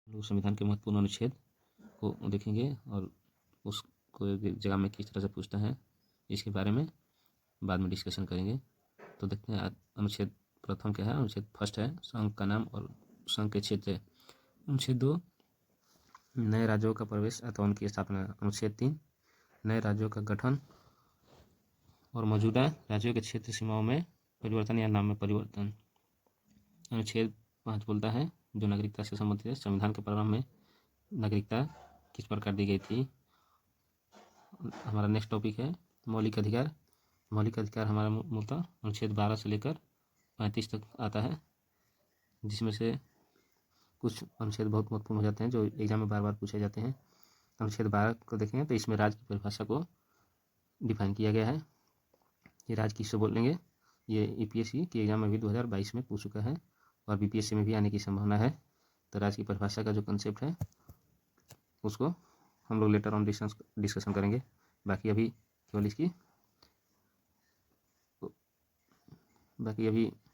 लोग संविधान के महत्वपूर्ण अनुच्छेद को देखेंगे और उसको एक जगह में किस तरह से पूछता है इसके बारे में बाद में डिस्कशन करेंगे। तो देखते हैं अनुच्छेद प्रथम क्या है। अनुच्छेद फर्स्ट है संघ का नाम और संघ के क्षेत्र। अनुच्छेद 2 नए राज्यों का प्रवेश अथवा उनकी स्थापना। अनुच्छेद 3 नए राज्यों का गठन और मौजूदा राज्यों के क्षेत्र सीमाओं में परिवर्तन या नाम में परिवर्तन। अनुच्छेद 5 बोलता है जो नागरिकता से संबंधित है। संविधान के प्रारंभ में नागरिकता किस प्रकार दी गई थी। हमारा नेक्स्ट टॉपिक है मौलिक अधिकार। मौलिक अधिकार हमारा मूलतः अनुच्छेद 12 से लेकर 35 तक आता है, जिसमें से कुछ अनुच्छेद बहुत महत्वपूर्ण हो जाते हैं जो एग्जाम में बार बार पूछे जाते हैं। अनुच्छेद 12 को देखेंगे तो इसमें राज्य की परिभाषा को डिफाइन किया गया है। ये राज्य किससे बोलेंगे, ये यूपीएससी के एग्जाम में भी 2022 में पूछ चुका है और बीपीएससी में भी आने की संभावना है। तो राज्य की परिभाषा का जो कंसेप्ट है उसको हम लोग लेटर ऑन डिस्कशन करेंगे। बाकी अभी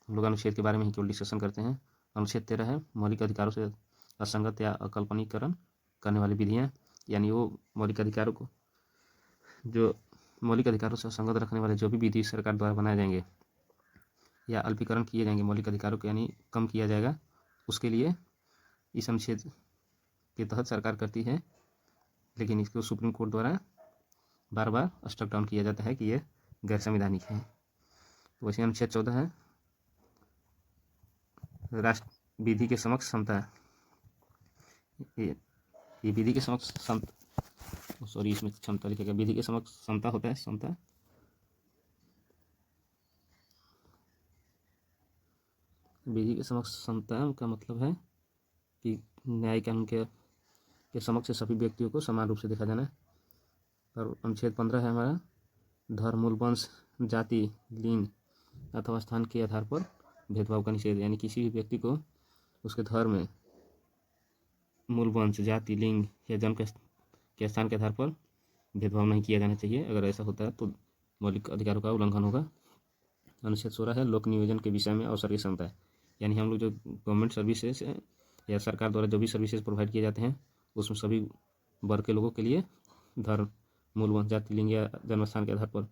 हम लोग अनुच्छेद के बारे में ही केवल डिस्कशन करते हैं। अनुच्छेद 13 है मौलिक अधिकारों से असंगत या अकल्पनीकरण करने वाली विधियाँ, यानी वो मौलिक अधिकारों से असंगत रखने वाले जो भी विधि सरकार द्वारा बनाए जाएंगे या अल्पीकरण किए जाएंगे मौलिक अधिकारों को, यानी कम किया जाएगा, उसके लिए इस अनुच्छेद के तहत सरकार करती है। लेकिन इसको सुप्रीम कोर्ट द्वारा बार बार स्ट्रक डाउन किया जाता है कि ये गैर संवैधानिक है। तो वैसे अनुच्छेद 14 है राष्ट्र विधि के समक्ष समता। ये विधि के समक्ष इसमें क्षमता लिखेगा, विधि के समक्ष समता होता है। समता विधि के समक्ष समता का मतलब है कि न्याय कानून के समक्ष सभी व्यक्तियों को समान रूप से देखा जाना है। और अनुच्छेद 15 है हमारा धर्म, मूल, वंश, जाति, लिंग अथवा स्थान के आधार पर भेदभाव का निषेध, यानी किसी भी व्यक्ति को उसके धर्म, मूल, वंश, जाति, लिंग या जन्म के स्थान के आधार पर भेदभाव नहीं किया जाना चाहिए। अगर ऐसा होता है तो मौलिक अधिकारों का उल्लंघन होगा। अनुच्छेद 16 है लोक नियोजन के विषय में अवसर की समता, यानी हम लोग जो गवर्नमेंट सर्विसेज या सरकार द्वारा जो भी सर्विसेज प्रोवाइड किए जाते हैं उसमें सभी वर्ग के लोगों के लिए धर्म, मूल, वंश, जाति, लिंग या जन्म स्थान के आधार पर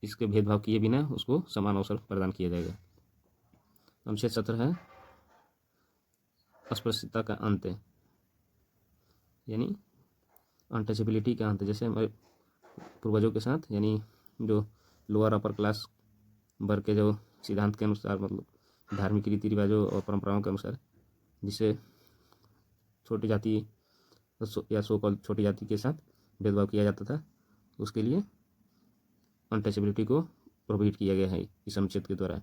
इसके भेदभाव किए बिना उसको समान अवसर प्रदान किया जाएगा। अनुच्छेद 17 है अस्पृश्यता का अंत, यानी अनटचेबिलिटी का अंत। जैसे हमारे पूर्वजों के साथ, यानी जो लोअर अपर क्लास वर्ग के जो सिद्धांत के अनुसार, मतलब धार्मिक रीति रिवाजों और परंपराओं के अनुसार, जिससे छोटी जाति या सो कॉल्ड छोटी जाति के साथ भेदभाव किया जाता था, उसके लिए अनटचेबिलिटी को प्रोहिबिट किया गया है इस अनुच्छेद के द्वारा।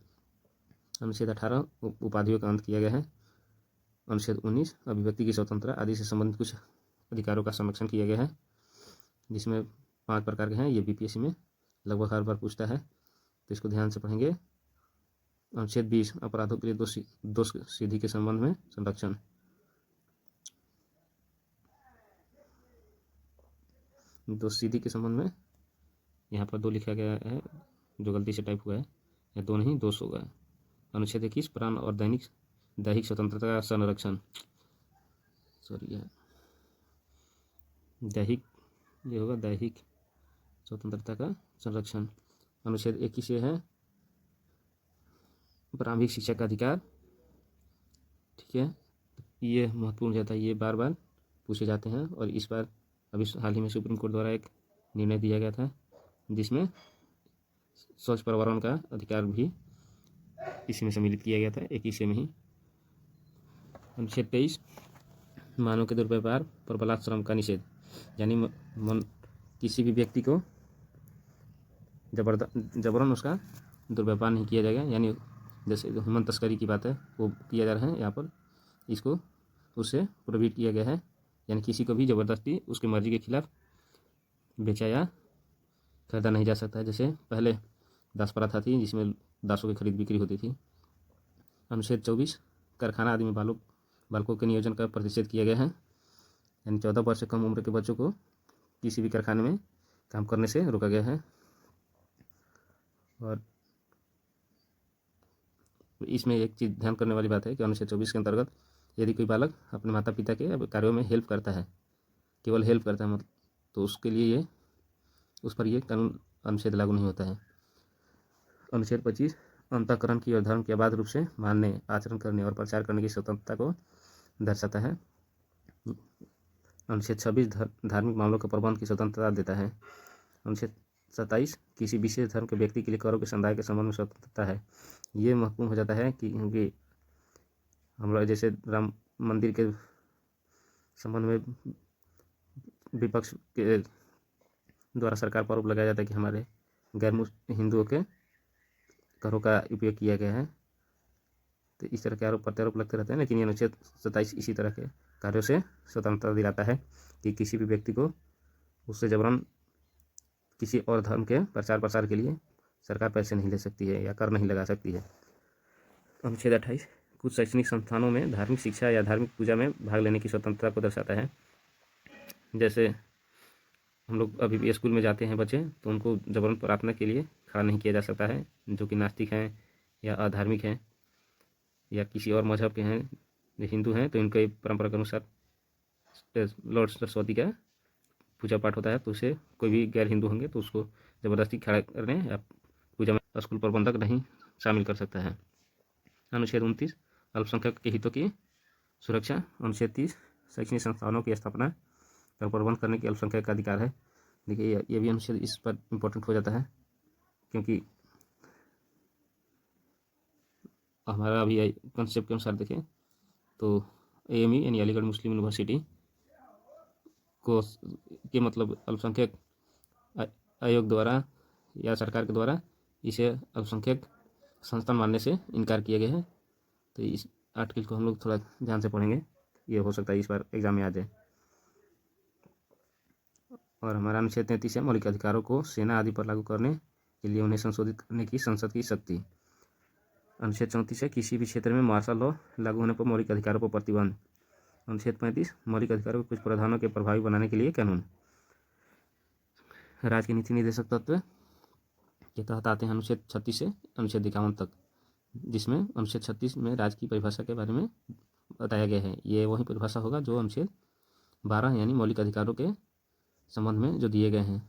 अनुच्छेद 18 उपाधियों का अंत किया गया है। अनुच्छेद 19 अभिव्यक्ति की स्वतंत्रता आदि से संबंधित कुछ अधिकारों का संरक्षण किया गया है, जिसमें 5 प्रकार के हैं। ये बीपीएससी में लगभग हर बार पूछता है, तो इसको ध्यान से पढ़ेंगे। अनुच्छेद 20 अपराधों के लिए दोष सिद्धि के संबंध में संरक्षण। दोष सिद्धि के संबंध में यहाँ पर 2 लिखा गया है, जो गलती से टाइप हुआ है, या 2 नहीं 200 होगा। अनुच्छेद 21 प्राण और दैहिक स्वतंत्रता का संरक्षण, दैहिक स्वतंत्रता का संरक्षण। अनुच्छेद 21 है प्रारंभिक शिक्षा का अधिकार। ठीक है, ये महत्वपूर्ण जाता है, ये बार बार पूछे जाते हैं। और इस बार अभी हाल ही में सुप्रीम कोर्ट द्वारा एक निर्णय दिया गया था जिसमें स्वच्छ पर्यावरण का अधिकार भी इसी में सम्मिलित किया गया था, एक हिस्से में ही। अनुच्छेद 23 मानव के दुर्व्यवहार पर बलात्श्रम का निषेध, यानी किसी भी व्यक्ति को जबरन उसका दुर्व्यवहार नहीं किया जाएगा। यानी जैसे ह्यूमन तस्करी की बात है वो किया जा रहा है यहाँ पर, इसको उससे प्रोहिबिट किया गया है। यानी किसी को भी ज़बरदस्ती उसकी मर्जी के खिलाफ बेचा या खरीदा नहीं जा सकता है। जैसे पहले दास प्रथा थी जिसमें दासों की खरीद बिक्री होती थी। अनुच्छेद 24 कारखाना आदि में बालकों के नियोजन का प्रतिषेध किया गया है, यानी 14 वर्ष से कम उम्र के बच्चों को किसी भी कारखाने में काम करने से रोका गया है। और इसमें एक चीज़ ध्यान करने वाली बात है कि अनुच्छेद 24 के अंतर्गत यदि कोई बालक अपने माता पिता के कार्यों में हेल्प करता है, केवल हेल्प करता है, मतलब तो उसके लिए ये उस पर ये कानून अनुच्छेद लागू नहीं होता है। अनुच्छेद 25 अंतःकरण की और धर्म के अबाध रूप से मानने, आचरण करने और प्रचार करने की स्वतंत्रता को दर्शाता है। अनुच्छेद 26 धार्मिक मामलों के प्रबंध की स्वतंत्रता देता है। अनुच्छेद 27 किसी विशेष धर्म के व्यक्ति के लिए करों के समुदाय के संबंध में स्वतंत्रता है। ये महत्वपूर्ण हो जाता है कि क्योंकि हम लोग जैसे राम मंदिर के संबंध में विपक्ष के द्वारा सरकार पर आरोप लगाया जाता है कि हमारे गैर हिंदुओं के करों का उपयोग किया गया है, तो इस तरह के आरोप प्रत्यारोप लगते रहते हैं। लेकिन ये अनुच्छेद 27 इसी तरह के कार्यों से स्वतंत्रता दिलाता है कि किसी भी व्यक्ति को उससे जबरन किसी और धर्म के प्रचार प्रसार के लिए सरकार पैसे नहीं ले सकती है या कर नहीं लगा सकती है। अनुच्छेद 28 कुछ शैक्षणिक संस्थानों में धार्मिक शिक्षा या धार्मिक पूजा में भाग लेने की स्वतंत्रता को दर्शाता है। जैसे हम लोग अभी भी स्कूल में जाते हैं बच्चे, तो उनको जबरन प्रार्थना के लिए खड़ा नहीं किया जा सकता है, जो कि नास्तिक हैं या अधार्मिक हैं या किसी और मजहब के हैं। जो हिंदू हैं तो इनके परंपरा के अनुसार लॉर्ड सरस्वती का पूजा पाठ होता है, तो उसे कोई भी गैर हिंदू होंगे तो उसको ज़बरदस्ती खड़ा करने या पूजा में स्कूल प्रबंधक नहीं शामिल कर सकता है। अनुच्छेद 29 अल्पसंख्यक के हितों की सुरक्षा। अनुच्छेद 30 शैक्षणिक संस्थानों की स्थापना और प्रबंध करने की अल्पसंख्यक का अधिकार है। देखिए ये भी अनुच्छेद इस पर इम्पोर्टेंट हो जाता है, क्योंकि हमारा अभी कंसेप्ट के अनुसार देखें तो AMU यानी अलीगढ़ मुस्लिम यूनिवर्सिटी को के मतलब अल्पसंख्यक आयोग द्वारा या सरकार के द्वारा इसे अल्पसंख्यक संस्थान मानने से इनकार किया गया है। तो इस आर्टिकल को हम लोग थोड़ा ध्यान से पढ़ेंगे, ये हो सकता है इस बार एग्जाम में आ जाए। और हमारा अनुच्छेद 33 है मौलिक अधिकारों को सेना आदि पर लागू करने के लिए उन्हें संशोधित करने की संसद की शक्ति। अनुच्छेद 34 है किसी भी क्षेत्र में मार्शल लॉ लागू होने पर मौलिक अधिकारों पर प्रतिबंध। अनुच्छेद 35 मौलिक अधिकारों के कुछ प्रावधानों के प्रभावी बनाने के लिए कानून। राज्य के नीति निर्देशक तत्व के तहत आते हैं अनुच्छेद 36 से अनुच्छेद 51 तक, जिसमें अनुच्छेद 36 में राज्य की परिभाषा के बारे में बताया गया है। ये वही परिभाषा होगा जो अनुच्छेद 12 यानी मौलिक अधिकारों के संबंध में जो दिए गए हैं।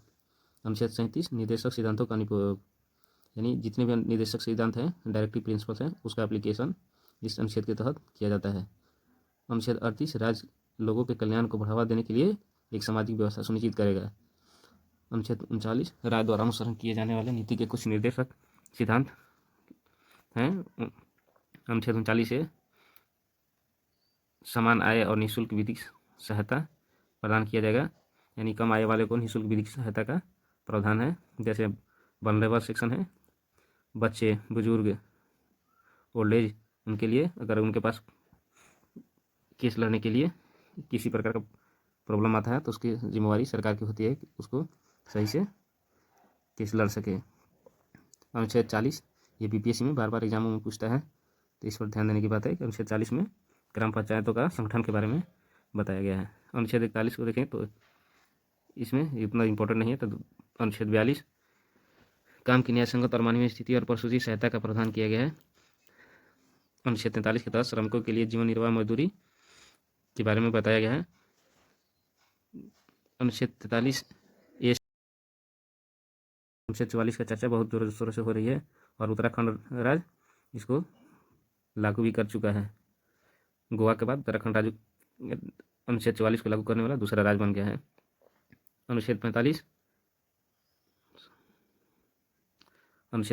अनुच्छेद 37 निर्देशक सिद्धांतों का अनुप्रयोग, यानी जितने भी निर्देशक सिद्धांत हैं, डायरेक्टिव प्रिंसिपल्स हैं, उसका एप्लीकेशन इस अनुच्छेद के तहत किया जाता है। अनुच्छेद 38 राज्य लोगों के कल्याण को बढ़ावा देने के लिए एक सामाजिक व्यवस्था सुनिश्चित करेगा। अनुच्छेद 39 राज्य द्वारा अनुसरण किए जाने वाले नीति के कुछ निर्देशक सिद्धांत हैं। अनुच्छेद 39 से समान आय और निःशुल्क विधिक सहायता प्रदान किया जाएगा, यानी कम आय वाले को निःशुल्क विधिक सहायता का प्रावधान है। जैसे वल्नरेबल सेक्शन है, बच्चे, बुजुर्ग, ओल्ड एज, उनके लिए अगर उनके पास केस लड़ने के लिए किसी प्रकार का प्रॉब्लम आता है तो उसकी जिम्मेवारी सरकार की होती है कि उसको सही से केस लड़ सके। अनुच्छेद 40 ये BPSC में बार बार एग्जामों में पूछता है, तो इस पर ध्यान देने की बात है कि अनुच्छेद 40 में ग्राम पंचायतों का संगठन के बारे में बताया गया है। अनुच्छेद 41 को देखें तो इसमें इतना इम्पोर्टेंट नहीं है। तो अनुच्छेद 42 काम की न्याय संगत और मानवीय स्थिति और प्रसूति सहायता का प्रावधान किया गया है। अनुच्छेद 43 के तहत श्रमिकों के लिए जीवन निर्वाह मजदूरी के बारे में बताया गया है। अनुच्छेद 43 अनुच्छेद 44 का चर्चा बहुत जोरों शोरों से हो रही है और उत्तराखंड राज्य इसको लागू भी कर चुका है। गोवा के बाद उत्तराखंड राज्य अनुच्छेद 44 को लागू करने वाला दूसरा राज्य बन गया है। अनुच्छेद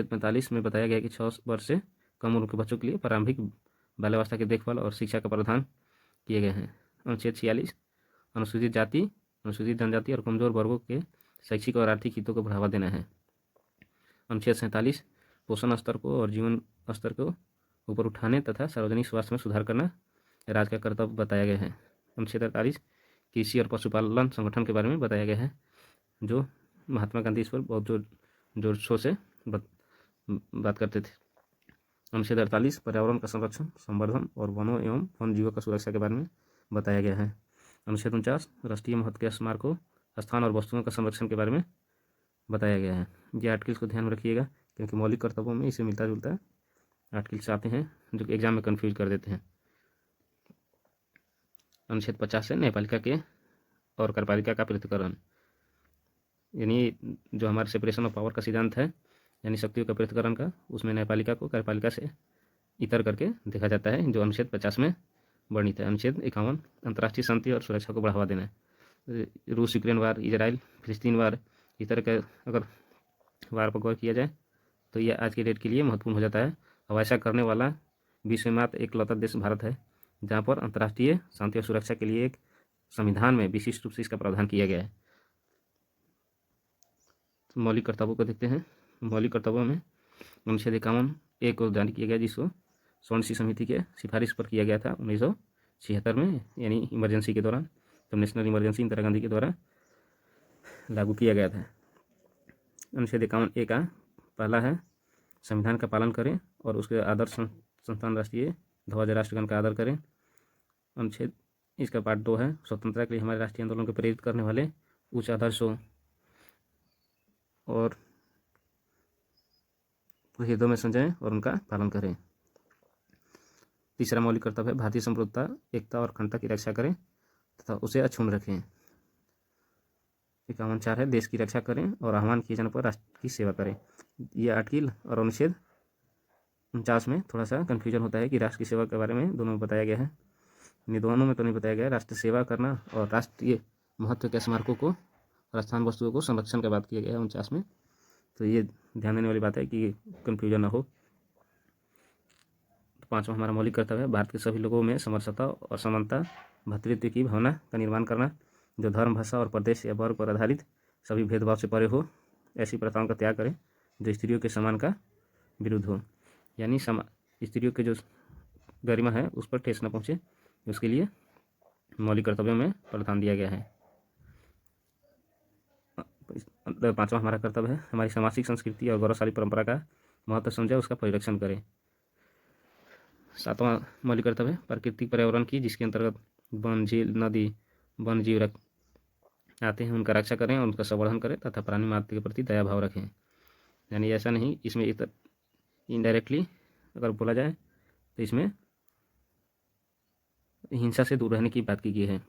45 में बताया गया कि 6 वर्ष से कम उम्र के बच्चों के लिए प्रारंभिक बाल्यावस्था की देखभाल और शिक्षा का प्रावधान किए गए हैं। अनुच्छेद 46 अनुसूचित जाति, अनुसूचित जनजाति और कमजोर वर्गों के शैक्षिक और आर्थिक हितों को बढ़ावा देना है। अनुच्छेद 47 पोषण स्तर को और जीवन स्तर को ऊपर उठाने तथा सार्वजनिक स्वास्थ्य में सुधार करना राज्य का कर्तव्य बताया गया है। अनुच्छेद 48 कृषि और पशुपालन संगठन के बारे में बताया गया है, जो महात्मा गांधी इस पर बहुत जोर शोर से बात करते थे। अनुच्छेद 48 पर्यावरण का संरक्षण, संवर्धन और वनों एवं वन जीवों का सुरक्षा के बारे में बताया गया है। अनुच्छेद 49 राष्ट्रीय महत्व के स्मारकों, स्थान और वस्तुओं का संरक्षण के बारे में बताया गया है। ये आर्टिकल्स को ध्यान में रखिएगा, क्योंकि मौलिक कर्तव्यों में इसे मिलता जुलता आर्टिकल्स आते हैं जो कि एग्जाम में कन्फ्यूज कर देते हैं। अनुच्छेद 50 है न्यायपालिका के और कार्यपालिका का पृथक्करण, यानी जो हमारे सेपरेशन ऑफ पावर का सिद्धांत है, यानी शक्तियों का पृथक्करण का, उसमें न्यायपालिका को कार्यपालिका से इतर करके देखा जाता है, जो अनुच्छेद 50 में वर्णित है। अनुच्छेद 51 अंतर्राष्ट्रीय शांति और सुरक्षा को बढ़ावा देना है। रूस यूक्रेन वार, इजराइल फिलिस्तीन वार, इस तरह का अगर वार पर गौर किया जाए तो ये आज के डेट के लिए महत्वपूर्ण हो जाता है। और ऐसा करने वाला विश्व में मात्र एकलौता देश भारत है, जहाँ पर अंतर्राष्ट्रीय शांति और सुरक्षा के लिए एक संविधान में विशिष्ट रूप से इसका प्रावधान किया गया है। तो मौलिक कर्तव्यों को देखते हैं। मौलिक कर्तव्यों में अनुच्छेद 51 एक को जारी किया गया, जिसको स्वर्ण समिति के सिफारिश पर किया गया था 1976 में, यानी इमरजेंसी के दौरान, तो नेशनल इमरजेंसी इंदिरा गांधी के द्वारा लागू किया गया था। अनुच्छेद 51 ए का पहला है संविधान का पालन करें और उसके आदर्श संस्थान राष्ट्रीय ध्वज राष्ट्रगान का आदर करें। अनुच्छेद इसका पार्ट 2 है स्वतंत्रता के लिए हमारे राष्ट्रीय आंदोलन को प्रेरित करने वाले उच्च आदर्शों और हृदय में संजय और उनका पालन करें। तीसरा मौलिक कर्तव्य है भारतीय संप्रभुता, एकता और अखंडता की रक्षा करें तथा उसे अक्षुण्ण रखें। 51(4) है देश की रक्षा करें और आह्वान किए जाने पर राष्ट्र की सेवा करें। ये आर्टिकल और अनुच्छेद 49 में थोड़ा सा कन्फ्यूजन होता है कि राष्ट्र की सेवा के बारे में दोनों में बताया गया है, इन दोनों में तो नहीं बताया गया है। राष्ट्र सेवा करना और राष्ट्रीय महत्व के स्मारकों को और स्थान वस्तुओं को संरक्षण का बात किया गया है 49 में, तो ये ध्यान देने वाली बात है कि कन्फ्यूजन ना हो। तो 5वां हमारा मौलिक कर्तव्य है भारत के सभी लोगों में समरसता और समानता भ्रातृत्व की भावना का निर्माण करना, जो धर्म, भाषा और प्रदेश या वर्ग पर आधारित सभी भेदभाव से परे हो। ऐसी प्रथाओं का त्याग करें जो स्त्रियों के सम्मान का विरुद्ध हो, यानी स्त्रियों के जो गरिमा है उस पर ठेस न पहुँचे, उसके लिए मौलिक कर्तव्यों में प्रावधान दिया गया है। 5वां हमारा कर्तव्य है हमारी सामाजिक संस्कृति और गौरवशाली परंपरा का महत्व समझे, उसका परिरक्षण करें। 7वां मौलिक कर्तव्य है प्राकृतिक पर्यावरण की, जिसके अंतर्गत वन, झील, नदी, वन जीव आते हैं, उनका रक्षा करें और उनका संवर्धन करें तथा प्राणी मात्र के प्रति दया भाव रखें। यानी ऐसा नहीं, इसमें इनडायरेक्टली अगर बोला जाए तो इसमें हिंसा से दूर रहने की बात की गई है।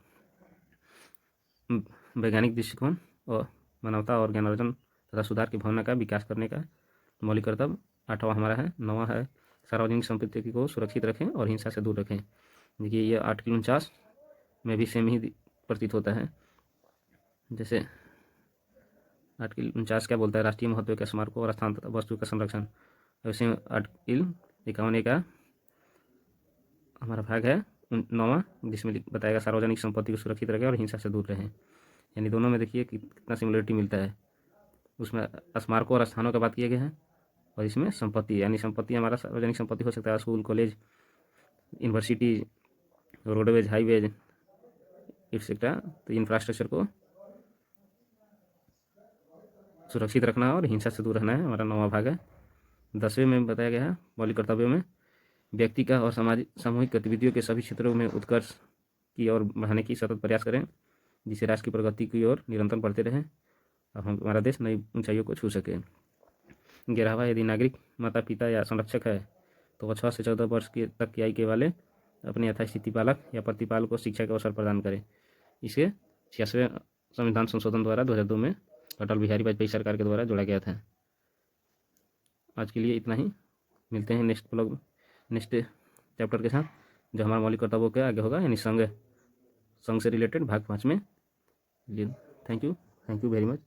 वैज्ञानिक दृष्टिकोण और मानवता और ज्ञानार्जन तथा सुधार की भावना का विकास करने का मौलिक कर्तव्य 8वां हमारा है। 9वां है सार्वजनिक संपत्ति को सुरक्षित रखें और हिंसा से दूर रखें। देखिए ये आर्टिकल 49 में भी सेम ही प्रतीत होता है। जैसे आर्टिकल 49 क्या बोलता है, राष्ट्रीय महत्व के स्मारकों और स्थान तथा वस्तु का संरक्षण। वैसे आर्टिकल 51 का हमारा भाग है 9वां, जिसमें बताएगा सार्वजनिक संपत्ति को सुरक्षित रखें और हिंसा से दूर रहें। यानी दोनों में देखिए कितना सिमिलरिटी मिलता है। उसमें स्मारकों और स्थानों का बात किया गया है और इसमें संपत्ति, यानी संपत्ति हमारा सार्वजनिक संपत्ति हो सकता है, school, college, university, roadways, highways etcetera. तो इंफ्रास्ट्रक्चर को सुरक्षित रखना और हिंसा से दूर रहना है हमारा 9वां भाग है। 10वें में बताया गया है मौलिक कर्तव्यों में व्यक्ति का और सामूहिक गतिविधियों के सभी क्षेत्रों में उत्कर्ष की ओर बढ़ाने की सतत प्रयास करें, जिससे राष्ट्र की प्रगति की ओर निरंतर बढ़ते रहें और हमारा देश नई ऊंचाइयों को छू सके। 11वां यदि नागरिक माता पिता या संरक्षक है तो वह 6 से 14 वर्ष के तक की आयु के वाले अपने यथास्थिति बालक या प्रतिपाल को शिक्षा का अवसर प्रदान करें। इसे 86वें संविधान संशोधन द्वारा 2002 में अटल बिहारी वाजपेयी सरकार के द्वारा जोड़ा गया था। आज के लिए इतना ही, मिलते हैं नेक्स्ट ब्लॉग नेक्स्ट चैप्टर के साथ, जो हमारा मौलिक कर्तव्यों के आगे होगा, यानी संघ से रिलेटेड भाग 5 में। Thank you very much.